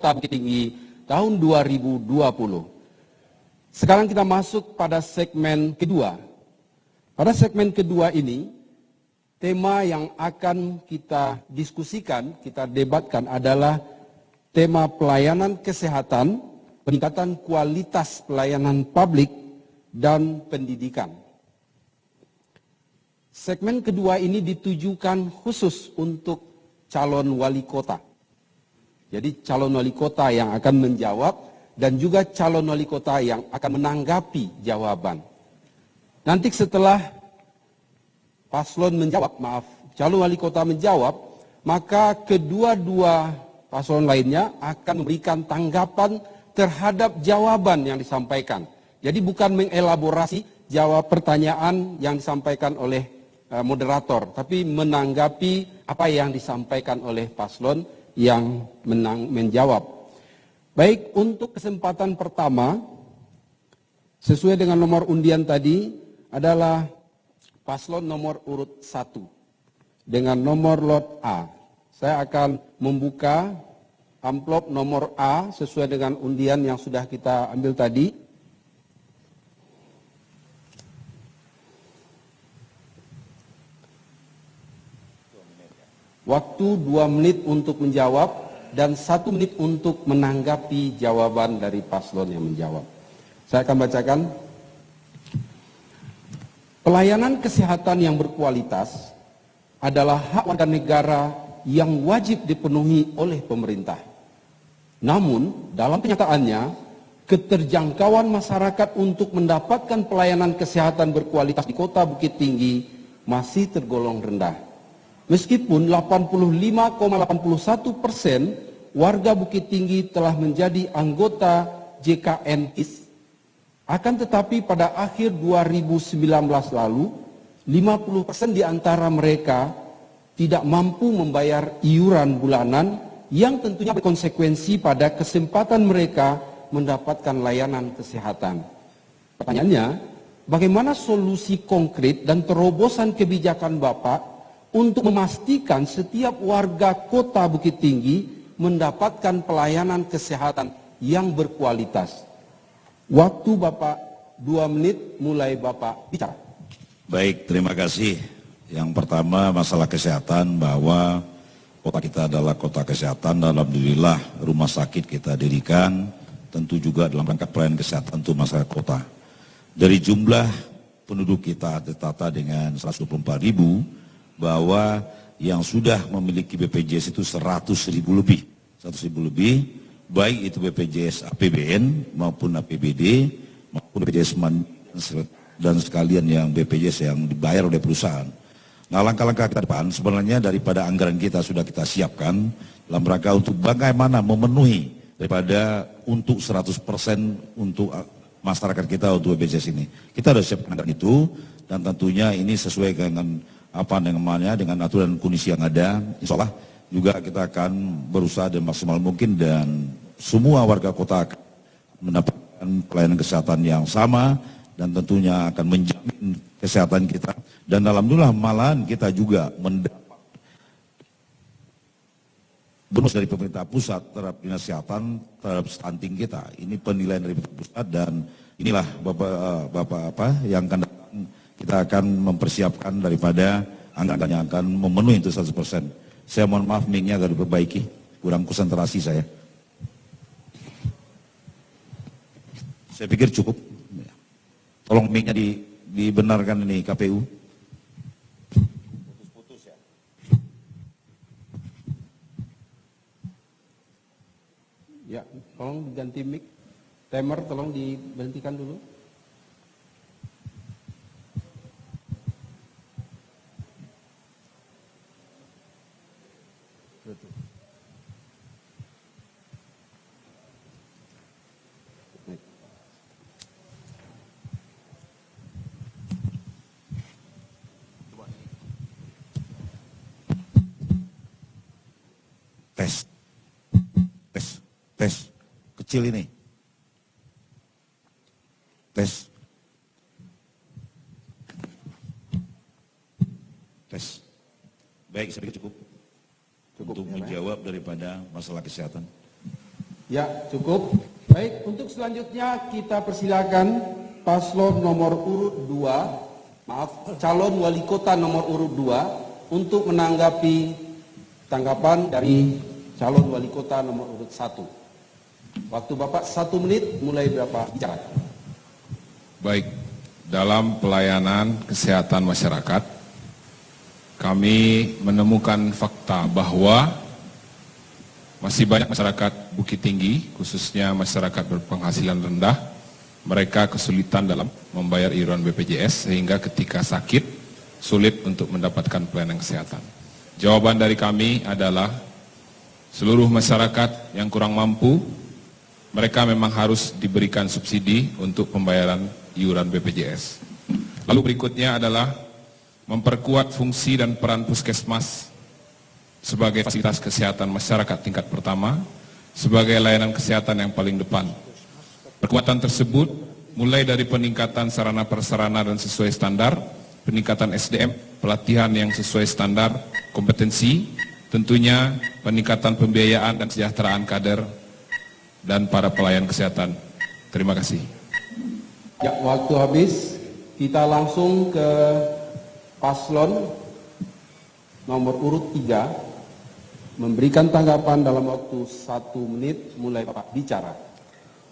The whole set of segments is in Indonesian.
Bukit Tinggi tahun 2020. Sekarang kita masuk pada segmen kedua. Pada segmen kedua ini, tema yang akan kita diskusikan, kita debatkan adalah tema pelayanan kesehatan, peningkatan kualitas pelayanan publik, dan pendidikan. Segmen kedua ini ditujukan khusus untuk calon wali kota. Jadi calon wali kota yang akan menjawab dan juga calon wali kota yang akan menanggapi jawaban. Nanti setelah paslon menjawab, calon wali kota menjawab, maka kedua-dua paslon lainnya akan memberikan tanggapan terhadap jawaban yang disampaikan. Jadi bukan mengelaborasi jawab pertanyaan yang disampaikan oleh moderator, tapi menanggapi apa yang disampaikan oleh paslon yang menjawab. Baik, untuk kesempatan pertama, sesuai dengan nomor undian tadi, adalah paslon nomor urut 1 dengan nomor lot A. Saya akan membuka amplop nomor A sesuai dengan undian yang sudah kita ambil tadi. Waktu 2 menit untuk menjawab dan 1 menit untuk menanggapi jawaban dari paslon yang menjawab. Saya akan bacakan. Pelayanan kesehatan yang berkualitas adalah hak warga negara yang wajib dipenuhi oleh pemerintah. Namun, dalam kenyataannya, keterjangkauan masyarakat untuk mendapatkan pelayanan kesehatan berkualitas di Kota Bukit Tinggi masih tergolong rendah. Meskipun 85,81% warga Bukit Tinggi telah menjadi anggota JKN KIS, akan tetapi pada akhir 2019 lalu, 50% di antara mereka tidak mampu membayar iuran bulanan yang tentunya berkonsekuensi pada kesempatan mereka mendapatkan layanan kesehatan. Pertanyaannya, bagaimana solusi konkret dan terobosan kebijakan Bapak untuk memastikan setiap warga Kota Bukit Tinggi mendapatkan pelayanan kesehatan yang berkualitas? Waktu Bapak 2 menit, mulai Bapak bicara. Baik, terima kasih. Yang pertama masalah kesehatan, bahwa kota kita adalah kota kesehatan. Alhamdulillah rumah sakit kita dirikan, tentu juga dalam rangka pelayanan kesehatan untuk masyarakat kota. Dari jumlah penduduk kita tertata dengan 124.000, bahwa yang sudah memiliki BPJS itu 100.000 lebih. 100.000 lebih, baik itu BPJS APBN maupun APBD, maupun BPJS dan sekalian yang BPJS yang dibayar oleh perusahaan. Nah, langkah-langkah ke depan sebenarnya daripada anggaran kita sudah kita siapkan dalam rangka untuk bagaimana memenuhi daripada untuk 100% untuk masyarakat kita untuk BPJS ini. Kita sudah siapkan anggaran itu, dan tentunya ini sesuai dengan dengan aturan kondisi yang ada. Insya Allah juga kita akan berusaha dan maksimal mungkin, dan semua warga kota akan mendapatkan pelayanan kesehatan yang sama, dan tentunya akan menjamin kesehatan kita. Dan alhamdulillah malahan kita juga mendapat bonus dari pemerintah pusat terhadap dinas kesehatan terhadap stunting kita. Ini penilaian dari pemerintah pusat, dan inilah Bapak yang akan datang. Kita akan mempersiapkan daripada anggaran yang akan memenuhi itu 100%. Saya mohon maaf, mic-nya agak diperbaiki, kurang konsentrasi saya. Saya pikir cukup. Tolong mic-nya dibenarkan ini KPU. Putus-putus ya. Ya, tolong diganti mic. Timer tolong diberhentikan dulu. Tes, kecil ini. Tes. Baik, saya pikir cukup untuk menjawab daripada masalah kesehatan. Ya, cukup. Baik, untuk selanjutnya kita persilakan paslon nomor urut 2, calon wali kota nomor urut 2 untuk menanggapi tanggapan dari calon wali kota nomor urut 1. Waktu Bapak 1 menit mulai Bapak bicara. Baik, dalam pelayanan kesehatan masyarakat, kami menemukan fakta bahwa masih banyak masyarakat Bukit Tinggi, khususnya masyarakat berpenghasilan rendah, mereka kesulitan dalam membayar iuran BPJS sehingga ketika sakit sulit untuk mendapatkan pelayanan kesehatan. Jawaban dari kami adalah seluruh masyarakat yang kurang mampu, mereka memang harus diberikan subsidi untuk pembayaran iuran BPJS. Lalu berikutnya adalah memperkuat fungsi dan peran puskesmas sebagai fasilitas kesehatan masyarakat tingkat pertama, sebagai layanan kesehatan yang paling depan. Perkuatan tersebut mulai dari peningkatan sarana prasarana dan sesuai standar, peningkatan SDM, pelatihan yang sesuai standar, kompetensi, tentunya peningkatan pembiayaan dan kesejahteraan kader dan para pelayan kesehatan. Terima kasih. Ya, waktu habis. Kita langsung ke paslon nomor urut 3 memberikan tanggapan dalam waktu 1 menit mulai Bapak bicara.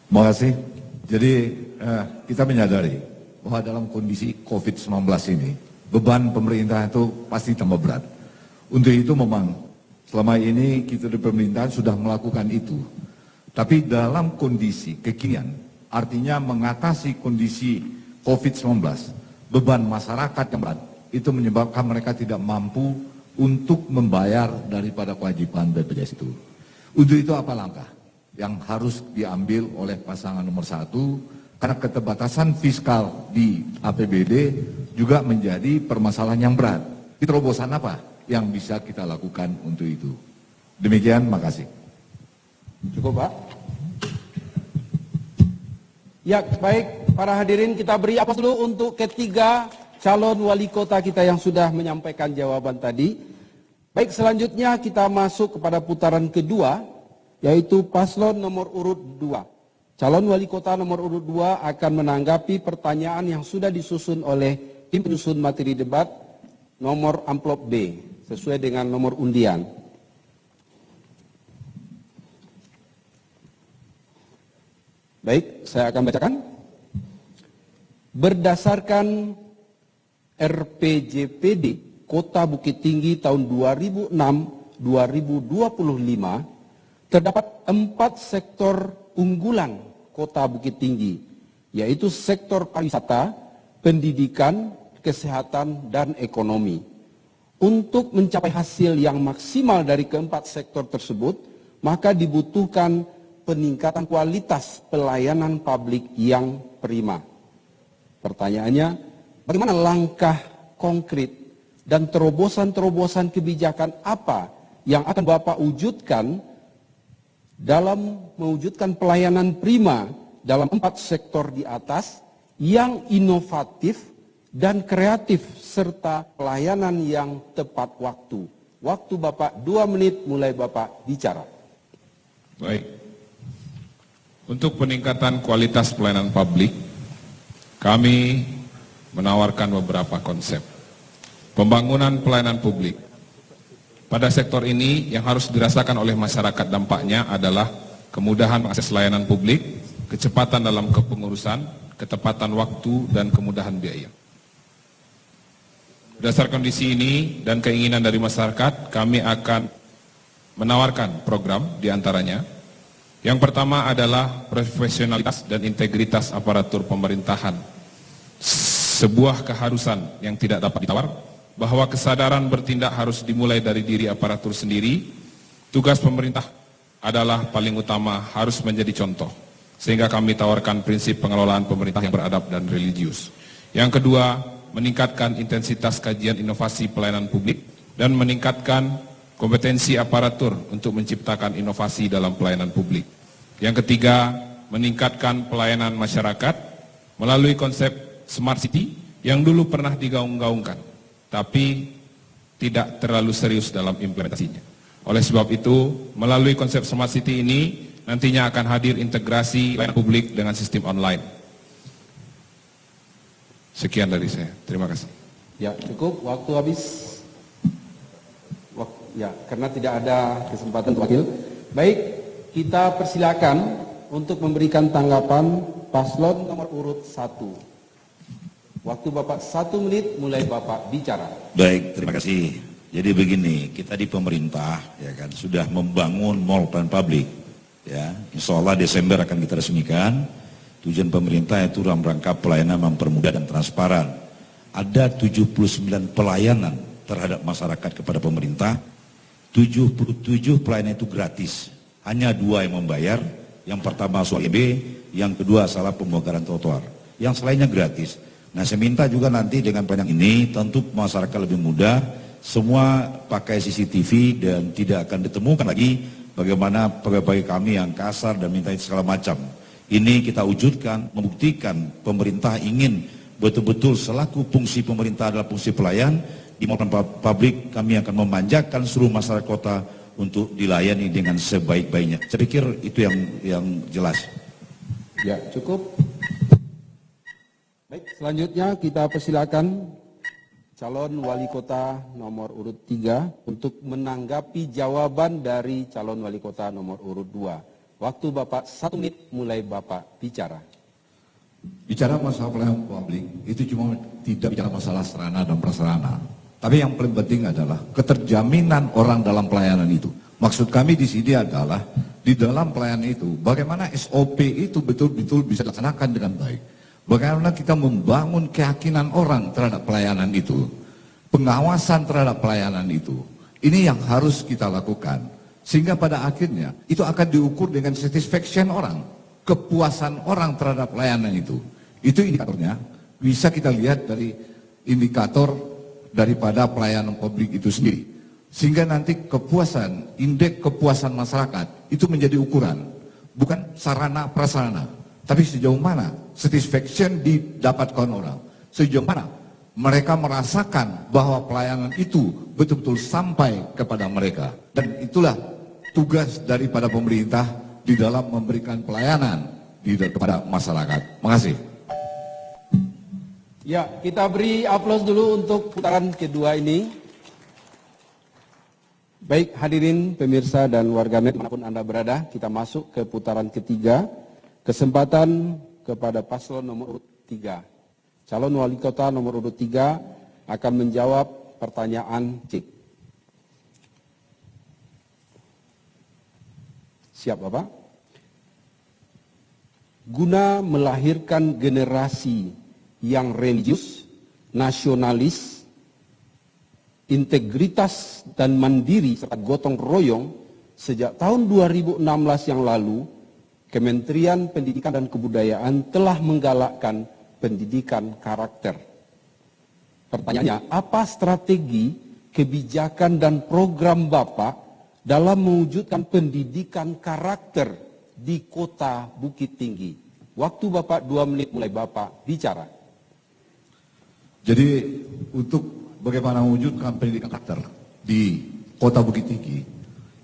Terima kasih. Jadi kita menyadari bahwa dalam kondisi COVID-19 ini beban pemerintah itu pasti tambah berat. Untuk itu memang selama ini kita di pemerintahan sudah melakukan itu. Tapi dalam kondisi kekinian, artinya mengatasi kondisi COVID-19, beban masyarakat yang berat, itu menyebabkan mereka tidak mampu untuk membayar daripada kewajiban BPJS itu. Untuk itu apa langkah yang harus diambil oleh pasangan nomor 1, karena keterbatasan fiskal di APBD juga menjadi permasalahan yang berat. Terobosan apa yang bisa kita lakukan untuk itu? Demikian, makasih. Cukup, Pak. Ya, baik para hadirin, kita beri aplaus dulu untuk ketiga calon wali kota kita yang sudah menyampaikan jawaban tadi. Baik, selanjutnya kita masuk kepada putaran kedua, yaitu paslon nomor urut 2. Calon wali kota nomor urut 2 akan menanggapi pertanyaan yang sudah disusun oleh tim penyusun materi debat nomor amplop B, sesuai dengan nomor undian. Baik, saya akan bacakan. Berdasarkan RPJPD Kota Bukit Tinggi tahun 2006-2025, terdapat 4 sektor unggulan Kota Bukit Tinggi, yaitu sektor pariwisata, pendidikan, kesehatan, dan ekonomi. Untuk mencapai hasil yang maksimal dari keempat sektor tersebut, maka dibutuhkan peningkatan kualitas pelayanan publik yang prima. Pertanyaannya, bagaimana langkah konkret dan terobosan-terobosan kebijakan apa yang akan Bapak wujudkan dalam mewujudkan pelayanan prima dalam 4 sektor di atas yang inovatif dan kreatif serta pelayanan yang tepat waktu. Waktu Bapak 2 menit mulai Bapak bicara. Baik. Untuk peningkatan kualitas pelayanan publik, kami menawarkan beberapa konsep. Pembangunan pelayanan publik. Pada sektor ini yang harus dirasakan oleh masyarakat dampaknya adalah kemudahan mengakses layanan publik, kecepatan dalam kepengurusan, ketepatan waktu, dan kemudahan biaya. Berdasarkan kondisi ini dan keinginan dari masyarakat, kami akan menawarkan program diantaranya. Yang pertama adalah profesionalitas dan integritas aparatur pemerintahan. Sebuah keharusan yang tidak dapat ditawar, bahwa kesadaran bertindak harus dimulai dari diri aparatur sendiri. Tugas pemerintah adalah paling utama, harus menjadi contoh. Sehingga kami tawarkan prinsip pengelolaan pemerintah yang beradab dan religius. Yang kedua, meningkatkan intensitas kajian inovasi pelayanan publik dan meningkatkan kompetensi aparatur untuk menciptakan inovasi dalam pelayanan publik. Yang ketiga, meningkatkan pelayanan masyarakat melalui konsep Smart City yang dulu pernah digaung-gaungkan, tapi tidak terlalu serius dalam implementasinya. Oleh sebab itu, melalui konsep Smart City ini nantinya akan hadir integrasi layanan publik dengan sistem online. Sekian dari saya. Terima kasih. Ya, cukup. Waktu habis. Ya, karena tidak ada kesempatan wakil. Baik, kita persilakan untuk memberikan tanggapan paslon nomor urut 1. Waktu Bapak 1 menit, mulai Bapak bicara. Baik, terima kasih. Jadi begini, kita di pemerintah ya kan sudah membangun mall plan publik. Ya, insya Allah Desember akan kita resmikan. Tujuan pemerintah itu dalam rangka pelayanan mempermudah dan transparan. Ada 79 pelayanan terhadap masyarakat kepada pemerintah. 77 pelayanan itu gratis. Hanya 2 yang membayar. Yang pertama soal IB, yang kedua salah pembongkaran trotoar. Yang selainnya gratis. Nah, saya minta juga nanti dengan pelayanan ini tentu masyarakat lebih mudah, semua pakai CCTV dan tidak akan ditemukan lagi bagaimana pegawai kami yang kasar dan minta segala macam. Ini kita wujudkan, membuktikan pemerintah ingin betul-betul selaku fungsi pemerintah adalah fungsi pelayan. Di maupun publik kami akan memanjakan seluruh masyarakat kota untuk dilayani dengan sebaik-baiknya. Saya pikir itu yang jelas. Ya, cukup. Baik, selanjutnya kita persilakan calon wali kota nomor urut 3 untuk menanggapi jawaban dari calon wali kota nomor urut 2. Waktu Bapak 1 menit, mulai Bapak bicara. Bicara masalah pelayanan publik itu cuma tidak bicara masalah sarana dan prasarana. Tapi yang paling penting adalah keterjaminan orang dalam pelayanan itu. Maksud kami di sini adalah di dalam pelayanan itu bagaimana SOP itu betul-betul bisa dilaksanakan dengan baik. Bagaimana kita membangun keyakinan orang terhadap pelayanan itu. Pengawasan terhadap pelayanan itu. Ini yang harus kita lakukan. Sehingga pada akhirnya itu akan diukur dengan satisfaction orang. Kepuasan orang terhadap pelayanan itu. Itu indikatornya bisa kita lihat dari indikator daripada pelayanan publik itu sendiri. Sehingga nanti kepuasan, indeks kepuasan masyarakat itu menjadi ukuran. Bukan sarana prasarana. Tapi sejauh mana satisfaction didapatkan orang. Sejauh mana mereka merasakan bahwa pelayanan itu betul-betul sampai kepada mereka. Dan itulah tugas daripada pemerintah di dalam memberikan pelayanan kepada masyarakat. Terima kasih. Ya, kita beri aplaus dulu untuk putaran kedua ini. Baik, hadirin pemirsa dan warganet dimanapun Anda berada, kita masuk ke putaran ketiga. Kesempatan kepada paslon nomor urut 3. Calon wali kota nomor urut 3 akan menjawab pertanyaan cik. Siap, Bapak? Guna melahirkan generasi yang religius, nasionalis, integritas dan mandiri serta gotong royong, sejak tahun 2016 yang lalu, Kementerian Pendidikan dan Kebudayaan telah menggalakkan pendidikan karakter. Pertanyaannya, apa strategi, kebijakan dan program Bapak dalam mewujudkan pendidikan karakter di Kota Bukit Tinggi? Waktu Bapak 2 menit, mulai Bapak bicara. Jadi untuk bagaimana mewujudkan pendidikan karakter di Kota Bukit Tinggi,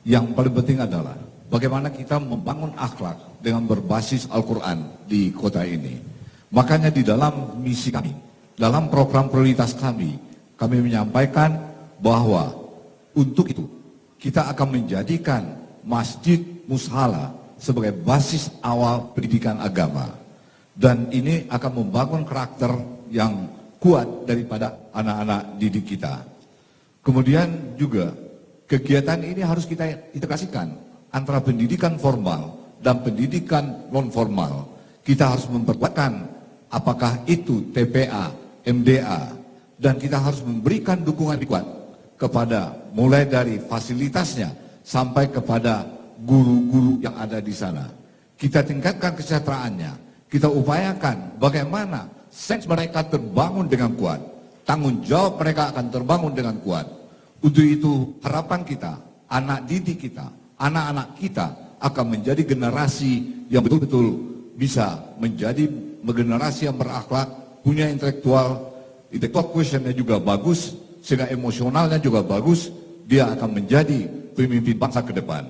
yang paling penting adalah bagaimana kita membangun akhlak dengan berbasis Al-Quran di kota ini. Makanya di dalam misi kami, dalam program prioritas kami menyampaikan bahwa untuk itu kita akan menjadikan Masjid Mushala sebagai basis awal pendidikan agama. Dan ini akan membangun karakter yang kuat daripada anak-anak didik kita. Kemudian juga kegiatan ini harus kita integrasikan antara pendidikan formal dan pendidikan non formal. Kita harus memperkuatkan apakah itu TPA, MDA, dan kita harus memberikan dukungan kuat kepada mulai dari fasilitasnya sampai kepada guru-guru yang ada di sana. Kita tingkatkan kesejahteraannya, kita upayakan bagaimana sense mereka terbangun dengan kuat, tanggung jawab mereka akan terbangun dengan kuat. Untuk itu harapan kita, anak didik kita, anak-anak kita akan menjadi generasi yang betul-betul bisa menjadi generasi yang berakhlak, punya intelektual quotientnya juga bagus, sehingga emosionalnya juga bagus, dia akan menjadi pemimpin bangsa ke depan.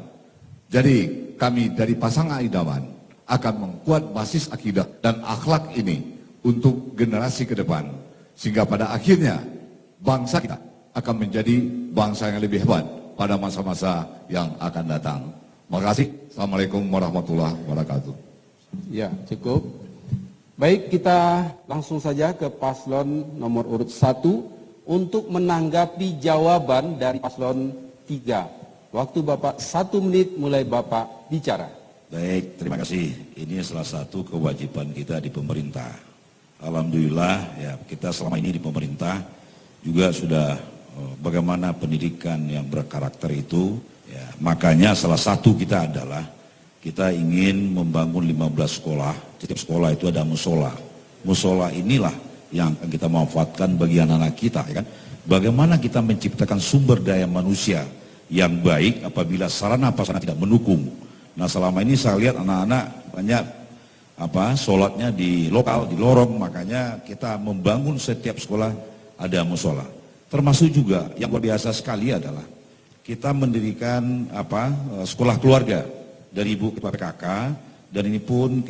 Jadi kami dari pasangan idaman akan membuat basis akidah dan akhlak ini untuk generasi ke depan. Sehingga pada akhirnya bangsa kita akan menjadi bangsa yang lebih hebat pada masa-masa yang akan datang. Terima kasih. Assalamualaikum warahmatullahi wabarakatuh. Ya, cukup. Baik, kita langsung saja ke paslon nomor urut 1 untuk menanggapi jawaban dari paslon 3. Waktu Bapak 1 menit mulai Bapak bicara. Baik, terima kasih. Ini salah satu kewajiban kita di pemerintah. Alhamdulillah ya kita selama ini di pemerintah juga sudah bagaimana pendidikan yang berkarakter itu. Ya, makanya salah satu kita adalah kita ingin membangun 15 sekolah. Setiap sekolah itu ada musola. Musola inilah yang akan kita manfaatkan bagi anak-anak kita. Ya kan? Bagaimana kita menciptakan sumber daya manusia yang baik apabila sarana prasarana tidak mendukung. Nah selama ini saya lihat anak-anak banyak sholatnya di lokal, di lorong, makanya kita membangun setiap sekolah ada musola. Termasuk juga yang luar biasa sekali adalah kita mendirikan sekolah keluarga dari Ibu Ketua PKK, dan ini pun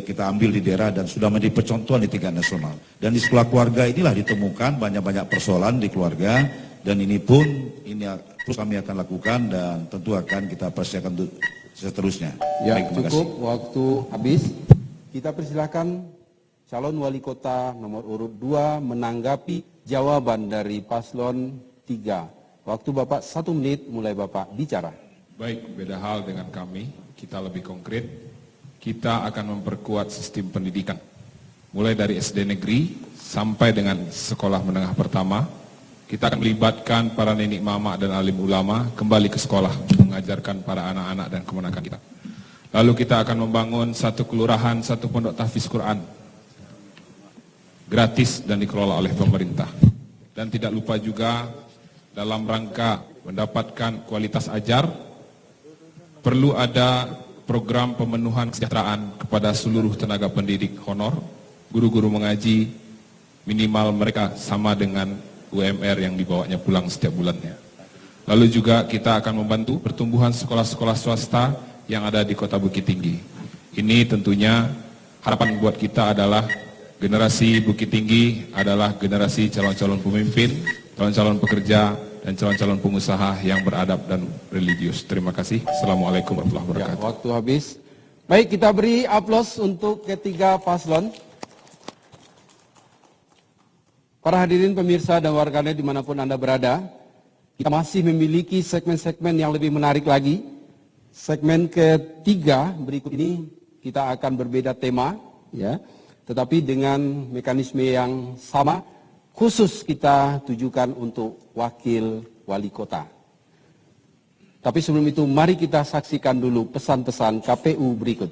kita ambil di daerah dan sudah menjadi percontohan di tingkat nasional. Dan di sekolah keluarga inilah ditemukan banyak-banyak persoalan di keluarga, dan ini pun terus kami akan lakukan dan tentu akan kita persiapkan untuk seterusnya. Ya, baik, cukup, waktu habis. Kita persilakan calon wali kota nomor urut 2 menanggapi jawaban dari paslon 3. Waktu Bapak 1 menit mulai Bapak bicara. Baik, beda hal dengan kami, kita lebih konkret. Kita akan memperkuat sistem pendidikan. Mulai dari SD negeri sampai dengan sekolah menengah pertama. Kita akan melibatkan para nenek mama dan alim ulama kembali ke sekolah mengajarkan para anak-anak dan kemenakan kita. Lalu kita akan membangun satu kelurahan, satu pondok tahfiz Quran gratis dan dikelola oleh pemerintah. Dan tidak lupa juga dalam rangka mendapatkan kualitas ajar, perlu ada program pemenuhan kesejahteraan kepada seluruh tenaga pendidik honor, guru-guru mengaji, minimal mereka sama dengan UMR yang dibawanya pulang setiap bulannya. Lalu juga kita akan membantu pertumbuhan sekolah-sekolah swasta yang ada di Kota Bukit Tinggi. Ini tentunya harapan buat kita adalah generasi Bukit Tinggi adalah generasi calon-calon pemimpin, calon-calon pekerja, dan calon-calon pengusaha yang beradab dan religius. Terima kasih. Assalamualaikum warahmatullahi wabarakatuh. Ya, waktu habis. Baik, kita beri aplaus untuk ketiga paslon. Para hadirin pemirsa dan warganet dimanapun Anda berada, kita masih memiliki segmen-segmen yang lebih menarik lagi. Segmen ketiga berikut ini kita akan berbeda tema, ya, tetapi dengan mekanisme yang sama, khusus kita tujukan untuk wakil wali kota. Tapi sebelum itu, mari kita saksikan dulu pesan-pesan KPU berikut.